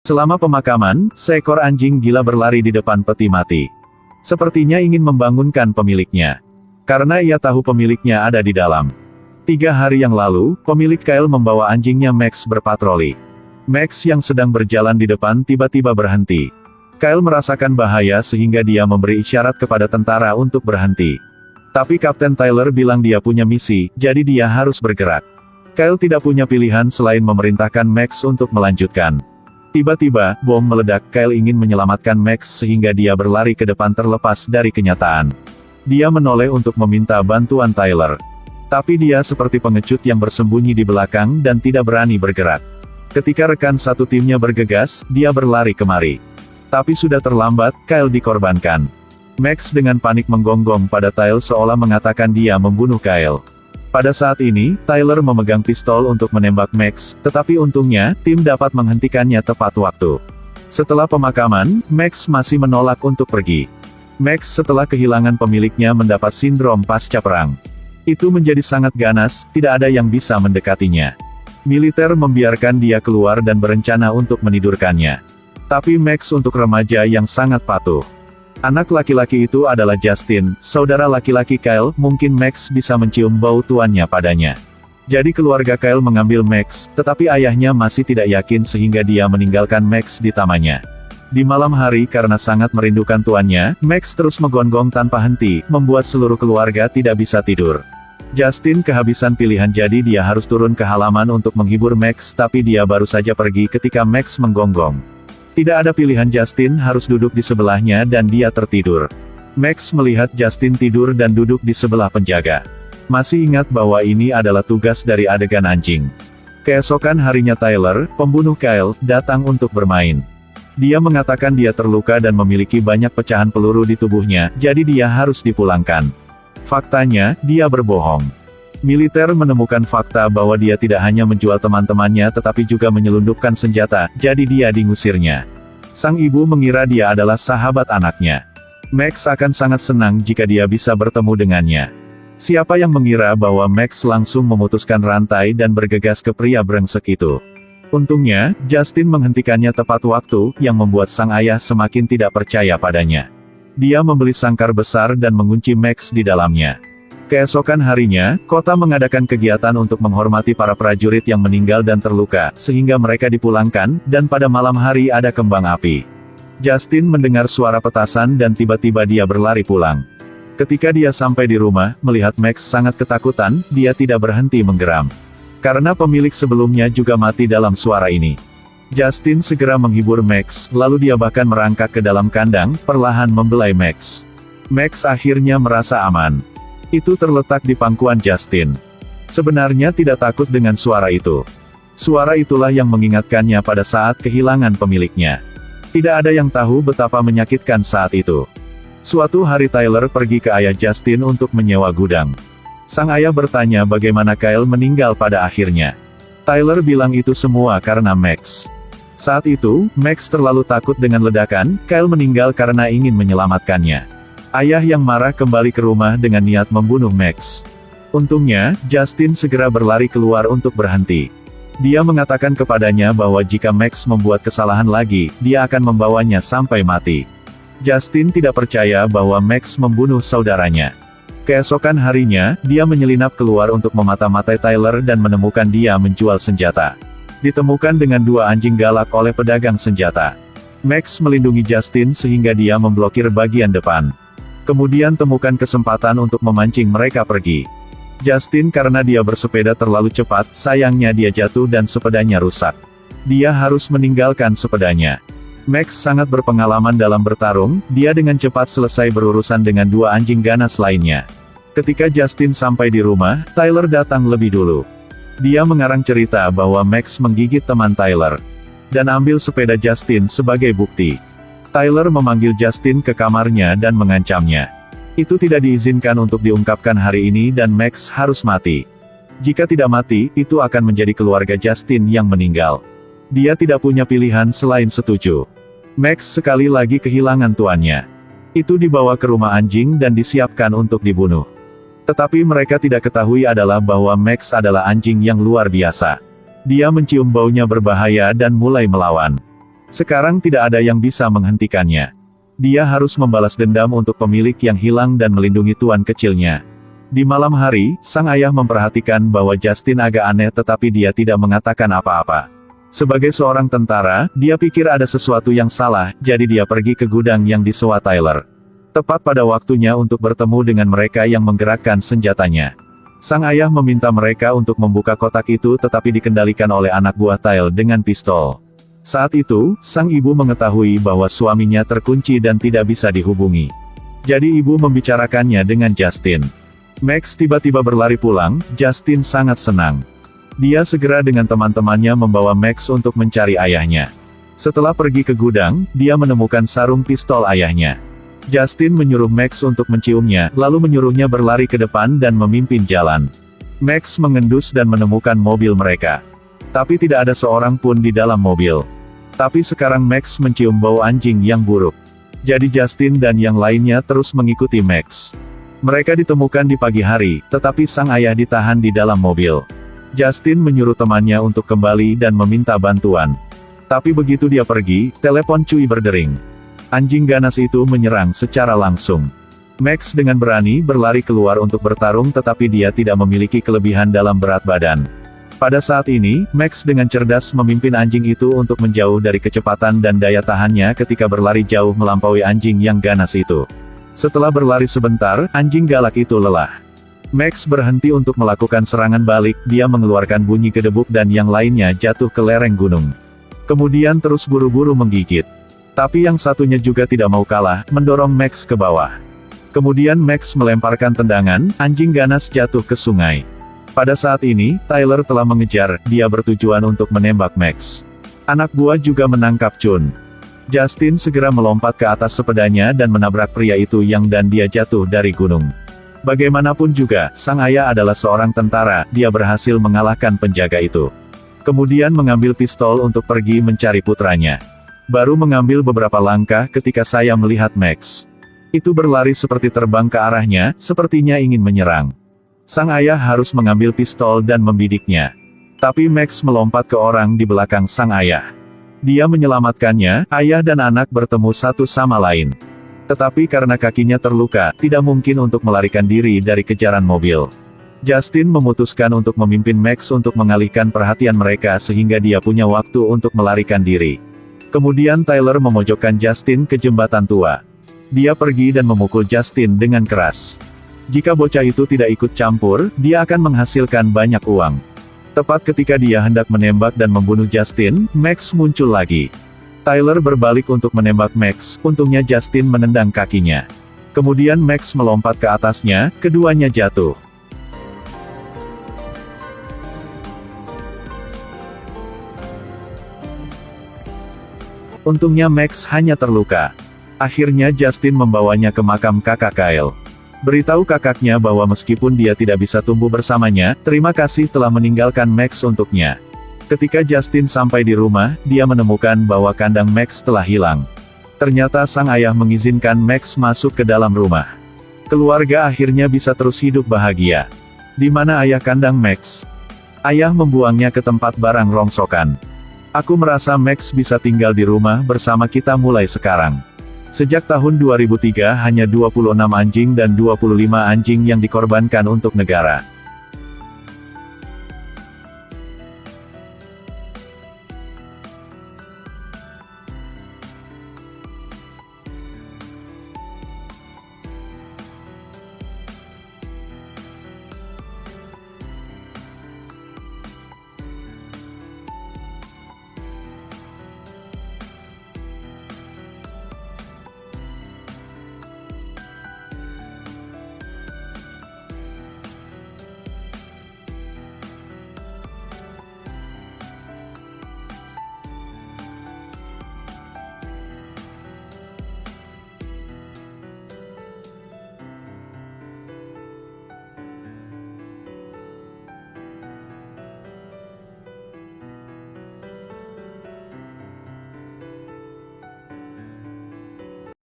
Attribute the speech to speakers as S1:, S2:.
S1: Selama pemakaman, seekor anjing gila berlari di depan peti mati. Sepertinya ingin membangunkan pemiliknya. Karena ia tahu pemiliknya ada di dalam. 3 hari yang lalu, pemilik Kyle membawa anjingnya Max berpatroli. Max yang sedang berjalan di depan tiba-tiba berhenti. Kyle merasakan bahaya sehingga dia memberi isyarat kepada tentara untuk berhenti. Tapi Kapten Tyler bilang dia punya misi, jadi dia harus bergerak. Kyle tidak punya pilihan selain memerintahkan Max untuk melanjutkan. Tiba-tiba, bom meledak. Kyle ingin menyelamatkan Max sehingga dia berlari ke depan terlepas dari kenyataan. Dia menoleh untuk meminta bantuan Tyler. Tapi dia seperti pengecut yang bersembunyi di belakang dan tidak berani bergerak. Ketika rekan satu timnya bergegas, dia berlari kemari. Tapi sudah terlambat, Kyle dikorbankan. Max dengan panik menggonggong pada Tyler seolah mengatakan dia membunuh Kyle. Pada saat ini, Tyler memegang pistol untuk menembak Max, tetapi untungnya, tim dapat menghentikannya tepat waktu. Setelah pemakaman, Max masih menolak untuk pergi. Max setelah kehilangan pemiliknya mendapat sindrom pasca perang. Itu menjadi sangat ganas, tidak ada yang bisa mendekatinya. Militer membiarkan dia keluar dan berencana untuk menidurkannya. Tapi Max untuk remaja yang sangat patuh. Anak laki-laki itu adalah Justin, saudara laki-laki Kyle. Mungkin Max bisa mencium bau tuannya padanya. Jadi keluarga Kyle mengambil Max, tetapi ayahnya masih tidak yakin sehingga dia meninggalkan Max di tamannya. Di malam hari karena sangat merindukan tuannya, Max terus menggonggong tanpa henti, membuat seluruh keluarga tidak bisa tidur. Justin kehabisan pilihan jadi dia harus turun ke halaman untuk menghibur Max, tapi dia baru saja pergi ketika Max menggonggong. Tidak ada pilihan, Justin harus duduk di sebelahnya dan dia tertidur. Max melihat Justin tidur dan duduk di sebelah penjaga. Masih ingat bahwa ini adalah tugas dari adegan anjing. Keesokan harinya Tyler, pembunuh Kyle, datang untuk bermain. Dia mengatakan dia terluka dan memiliki banyak pecahan peluru di tubuhnya, jadi dia harus dipulangkan. Faktanya, dia berbohong. Militer menemukan fakta bahwa dia tidak hanya menjual teman-temannya tetapi juga menyelundupkan senjata, jadi dia diusirnya. Sang ibu mengira dia adalah sahabat anaknya. Max akan sangat senang jika dia bisa bertemu dengannya. Siapa yang mengira bahwa Max langsung memutuskan rantai dan bergegas ke pria brengsek itu. Untungnya, Justin menghentikannya tepat waktu, yang membuat sang ayah semakin tidak percaya padanya. Dia membeli sangkar besar dan mengunci Max di dalamnya. Keesokan harinya, kota mengadakan kegiatan untuk menghormati para prajurit yang meninggal dan terluka, sehingga mereka dipulangkan, dan pada malam hari ada kembang api. Justin mendengar suara petasan dan tiba-tiba dia berlari pulang. Ketika dia sampai di rumah, melihat Max sangat ketakutan, dia tidak berhenti menggeram. Karena pemilik sebelumnya juga mati dalam suara ini. Justin segera menghibur Max, lalu dia bahkan merangkak ke dalam kandang, perlahan membelai Max. Max akhirnya merasa aman. Itu terletak di pangkuan Justin. Sebenarnya tidak takut dengan suara itu. Suara itulah yang mengingatkannya pada saat kehilangan pemiliknya. Tidak ada yang tahu betapa menyakitkan saat itu. Suatu hari Tyler pergi ke ayah Justin untuk menyewa gudang. Sang ayah bertanya bagaimana Kyle meninggal pada akhirnya. Tyler bilang itu semua karena Max. Saat itu, Max terlalu takut dengan ledakan. Kyle meninggal karena ingin menyelamatkannya. Ayah yang marah kembali ke rumah dengan niat membunuh Max. Untungnya, Justin segera berlari keluar untuk berhenti. Dia mengatakan kepadanya bahwa jika Max membuat kesalahan lagi, dia akan membawanya sampai mati. Justin tidak percaya bahwa Max membunuh saudaranya. Keesokan harinya, dia menyelinap keluar untuk memata-matai Tyler dan menemukan dia menjual senjata. Ditemukan dengan 2 anjing galak oleh pedagang senjata. Max melindungi Justin sehingga dia memblokir bagian depan. Kemudian temukan kesempatan untuk memancing mereka pergi. Justin karena dia bersepeda terlalu cepat, sayangnya dia jatuh dan sepedanya rusak. Dia harus meninggalkan sepedanya. Max sangat berpengalaman dalam bertarung, dia dengan cepat selesai berurusan dengan 2 anjing ganas lainnya. Ketika Justin sampai di rumah, Tyler datang lebih dulu. Dia mengarang cerita bahwa Max menggigit teman Tyler. Dan ambil sepeda Justin sebagai bukti. Tyler memanggil Justin ke kamarnya dan mengancamnya. Itu tidak diizinkan untuk diungkapkan hari ini dan Max harus mati. Jika tidak mati, itu akan menjadi keluarga Justin yang meninggal. Dia tidak punya pilihan selain setuju. Max sekali lagi kehilangan tuannya. Itu dibawa ke rumah anjing dan disiapkan untuk dibunuh. Tetapi mereka tidak ketahui adalah bahwa Max adalah anjing yang luar biasa. Dia mencium baunya berbahaya dan mulai melawan. Sekarang tidak ada yang bisa menghentikannya. Dia harus membalas dendam untuk pemilik yang hilang dan melindungi tuan kecilnya. Di malam hari, sang ayah memperhatikan bahwa Justin agak aneh tetapi dia tidak mengatakan apa-apa. Sebagai seorang tentara, dia pikir ada sesuatu yang salah, jadi dia pergi ke gudang yang disewa Tyler. Tepat pada waktunya untuk bertemu dengan mereka yang menggerakkan senjatanya. Sang ayah meminta mereka untuk membuka kotak itu tetapi dikendalikan oleh anak buah Tyler dengan pistol. Saat itu, sang ibu mengetahui bahwa suaminya terkunci dan tidak bisa dihubungi. Jadi ibu membicarakannya dengan Justin. Max tiba-tiba berlari pulang, Justin sangat senang. Dia segera dengan teman-temannya membawa Max untuk mencari ayahnya. Setelah pergi ke gudang, dia menemukan sarung pistol ayahnya. Justin menyuruh Max untuk menciumnya, lalu menyuruhnya berlari ke depan dan memimpin jalan. Max mengendus dan menemukan mobil mereka. Tapi tidak ada seorang pun di dalam mobil. Tapi sekarang Max mencium bau anjing yang buruk. Jadi Justin dan yang lainnya terus mengikuti Max. Mereka ditemukan di pagi hari, tetapi sang ayah ditahan di dalam mobil. Justin menyuruh temannya untuk kembali dan meminta bantuan. Tapi begitu dia pergi, telepon Cui berdering. Anjing ganas itu menyerang secara langsung. Max dengan berani berlari keluar untuk bertarung tetapi dia tidak memiliki kelebihan dalam berat badan. Pada saat ini, Max dengan cerdas memimpin anjing itu untuk menjauh dari kecepatan dan daya tahannya ketika berlari jauh melampaui anjing yang ganas itu. Setelah berlari sebentar, anjing galak itu lelah. Max berhenti untuk melakukan serangan balik, dia mengeluarkan bunyi gedebuk dan yang lainnya jatuh ke lereng gunung. Kemudian terus buru-buru menggigit. Tapi yang satunya juga tidak mau kalah, mendorong Max ke bawah. Kemudian Max melemparkan tendangan, anjing ganas jatuh ke sungai. Pada saat ini, Tyler telah mengejar, dia bertujuan untuk menembak Max. Anak buah juga menangkap Chun. Justin segera melompat ke atas sepedanya dan menabrak pria itu yang dan dia jatuh dari gunung. Bagaimanapun juga, sang ayah adalah seorang tentara, dia berhasil mengalahkan penjaga itu. Kemudian mengambil pistol untuk pergi mencari putranya. Baru mengambil beberapa langkah ketika saya melihat Max. Itu berlari seperti terbang ke arahnya, sepertinya ingin menyerang. Sang ayah harus mengambil pistol dan membidiknya. Tapi Max melompat ke orang di belakang sang ayah. Dia menyelamatkannya, ayah dan anak bertemu satu sama lain. Tetapi karena kakinya terluka, tidak mungkin untuk melarikan diri dari kejaran mobil. Justin memutuskan untuk memimpin Max untuk mengalihkan perhatian mereka sehingga dia punya waktu untuk melarikan diri. Kemudian Tyler memojokkan Justin ke jembatan tua. Dia pergi dan memukul Justin dengan keras. Jika bocah itu tidak ikut campur, dia akan menghasilkan banyak uang. Tepat ketika dia hendak menembak dan membunuh Justin, Max muncul lagi. Tyler berbalik untuk menembak Max, untungnya Justin menendang kakinya. Kemudian Max melompat ke atasnya, keduanya jatuh. Untungnya Max hanya terluka. Akhirnya Justin membawanya ke makam kakak Kyle. Beritahu kakaknya bahwa meskipun dia tidak bisa tumbuh bersamanya, terima kasih telah meninggalkan Max untuknya. Ketika Justin sampai di rumah, dia menemukan bahwa kandang Max telah hilang. Ternyata sang ayah mengizinkan Max masuk ke dalam rumah. Keluarga akhirnya bisa terus hidup bahagia. Di mana ayah kandang Max? Ayah membuangnya ke tempat barang rongsokan. Aku merasa Max bisa tinggal di rumah bersama kita mulai sekarang. Sejak tahun 2003 hanya 26 anjing dan 25 anjing yang dikorbankan untuk negara.